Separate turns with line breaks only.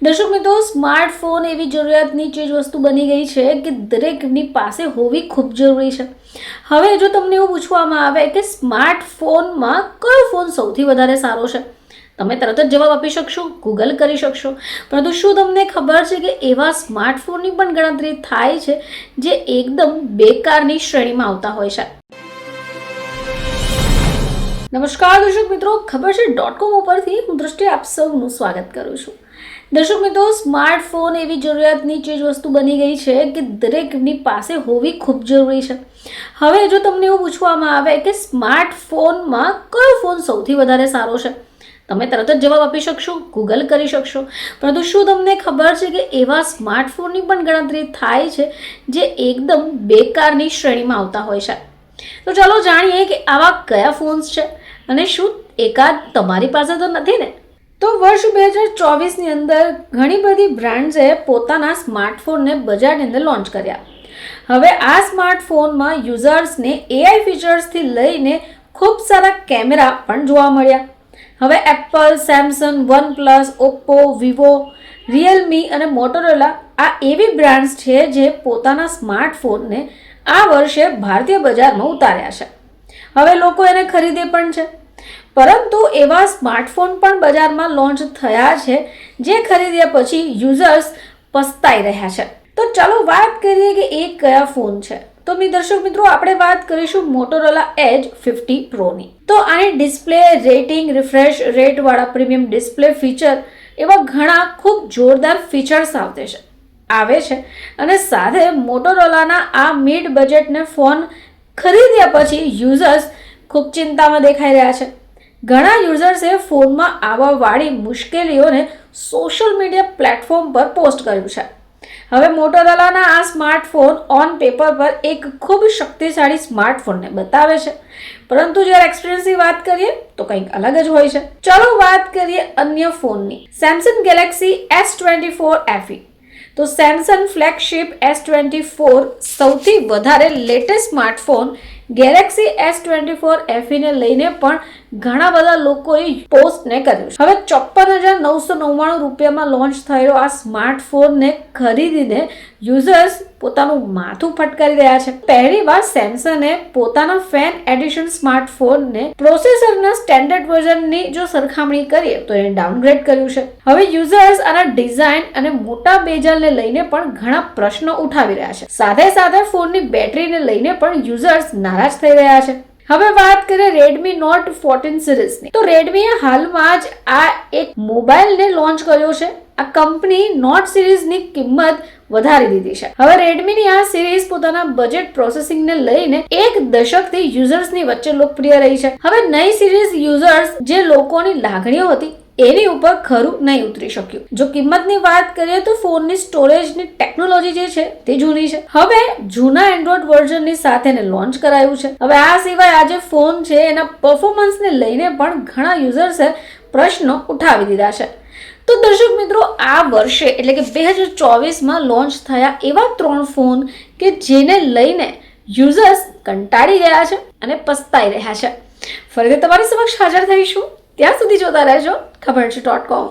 દર્શક મિત્રો, સ્માર્ટફોન એવી જરૂરિયાતની ચીજ વસ્તુ બની ગઈ છે કે દરેકની પાસે હોવી ખૂબ જરૂરી છે. હવે જો તમને એવું પૂછવામાં આવે કે સ્માર્ટફોનમાં કયો ફોન સૌથી વધારે સારો છે, તમે તરત જ જવાબ આપી શકશો, ગૂગલ કરી શકશો. પરંતુ શું તમને ખબર છે કે એવા સ્માર્ટફોનની પણ ગણતરી થાય છે જે એકદમ બેકારની શ્રેણીમાં આવતા હોય છે? નમસ્કાર દર્શક મિત્રો, ખબર છે .com ઉપરથી હું દ્રષ્ટિ આપ સૌનું સ્વાગત કરું છું. દર્શક મિત્રો, સ્માર્ટફોન એવી જરૂરિયાતની ચીજ વસ્તુ બની ગઈ છે કે દરેકની પાસે હોવી ખૂબ જરૂરી છે. હવે જો તમને એવું પૂછવામાં આવે કે સ્માર્ટફોનમાં કયો ફોન સૌથી વધારે સારો છે, તમે તરત જ જવાબ આપી શકશો, ગૂગલ કરી શકશો. પરંતુ શું તમને ખબર છે કે એવા સ્માર્ટફોનની પણ ગણતરી થાય છે જે એકદમ બેકારની શ્રેણીમાં આવતા હોય છે? તો ચાલો જાણીએ કે આવા કયા ફોન્સ છે અને શું એકાદ તમારી પાસે તો નથી ને? તો વર્ષ 2024ની અંદર ઘણી બધી બ્રાન્ડ્સે પોતાના સ્માર્ટફોનને બજારની અંદર લોન્ચ કર્યા. હવે આ સ્માર્ટફોનમાં યુઝર્સને એઆઈ ફીચર્સથી લઈને ખૂબ સારા કેમેરા પણ જોવા મળ્યા. હવે Apple, Samsung, OnePlus, Oppo, Vivo, Realme અને મોટોરોલા આ એવી બ્રાન્ડ્સ છે જે પોતાના સ્માર્ટફોનને આ વર્ષે ભારતીય બજારમાં ઉતાર્યા છે. હવે લોકો એને ખરીદે પણ છે. પરંતુ એવા સ્માર્ટફોન પણ બજારમાં લોન્ચ થયા છે જે ખરીદ્યા પછી યુઝર્સ પસ્તાઈ રહ્યા છે. તો ચાલો વાત કરીએ કે એ કયા ફોન છે. તો દર્શક મિત્રો, આપણે વાત કરીશું મોટોરોલા એજ 50 પ્રોની. તો આની ડિસ્પ્લે, રેટિંગ, રિફ્રેશ રેટ વાળા પ્રીમિયમ ડિસ્પ્લે ફીચર એવા ઘણા ખૂબ જોરદાર ફીચર્સ આવે છે અને સાથે મોટોરોલાના આ મિડ બજેટને ફોન ખરીદ્યા પછી યુઝર્સ ખૂબ ચિંતામાં દેખાઈ રહ્યા છે. ઘણા યુઝર્સે ફોનમાં આવવાવાળી મુશ્કેલીઓને સોશિયલ મીડિયા પ્લેટફોર્મ પર પોસ્ટ કર્યું છે. હવે મોટોરોલાના આ સ્માર્ટફોન ઓન પેપર પર એક ખૂબ શક્તિશાળી સ્માર્ટફોનને બતાવે છે, પરંતુ જ્યારે એક્સપિરિયન્સની વાત કરીએ તો કંઈક અલગ જ હોય છે. ચાલો વાત કરીએ અન્ય ફોનની. Samsung Galaxy S24 FE. તો સેમસંગ ફ્લેગશિપ S24 સૌથી વધારે latest smartphone Galaxy S24 FE ને લઈને પણ ઘણા બધા લોકોએ પોસ્ટને કર્યું છે. હવે 54,999 રૂપિયામાં લોન્ચ થયેલો આ સ્માર્ટફોનને ખરીદીને યુઝર્સ પોતાનું માથું ફટકારી રહ્યા છે. પહેલીવાર સેમસંગે પોતાના ફેન એડિશન સ્માર્ટફોનને પ્રોસેસરના સ્ટેન્ડર્ડ વર્ઝનની જો સરખામણી કરીએ તો એને ડાઉનગ્રેડ કર્યું છે. હવે યુઝર્સ આના ડિઝાઇન અને મોટા બેઝલને લઈને પણ ઘણા પ્રશ્નો ઉઠાવી રહ્યા છે. સાથે સાથે ફોનની બેટરીને લઈને પણ યુઝર્સ નારાજ થઈ રહ્યા છે. હવે વાત કરીએ Redmi Note 14 સિરીઝની. તો રેડમીએ હાલમાં જ આ એક મોબાઈલને લોન્ચ કર્યો છે. આ કંપની નોટ સિરીઝની કિંમત વધારી દીધી છે. હવે રેડમીની આ સિરીઝ પોતાના બજેટ પ્રોસેસિંગને લઈને એક દશકથી યુઝર્સની વચ્ચે લોકપ્રિય રહી છે. હવે નઈ સિરીઝ યુઝર્સ જે લોકોની લાગણીઓ હતી એની ઉપર ખરું નહીં ઉતરી શક્યું. જો કિંમતની વાત કરીએ તો ફોનની સ્ટોરેજની ટેકનોલોજી જે છે તે જૂની છે. હવે જૂના એન્ડ્રોઇડ વર્ઝનની સાથે એને લોન્ચ કરાયું છે. હવે આ સિવાય આ જે ફોન છે એના પરફોર્મન્સને લઈને પણ ઘણા યુઝર્સે પ્રશ્નો ઉઠાવી દીધા છે. તો દર્શક મિત્રો, આ વર્ષે એટલે કે 2024માં લોન્ચ થયા એવા 3 ફોન કે જેને લઈને યુઝર્સ કંટાળી ગયા છે અને પસ્તાઈ રહ્યા છે. ફરીથી તમારી સમક્ષ હાજર થઈશું. ત્યાં સુધી જોતા રહેજો ખબર છે .com.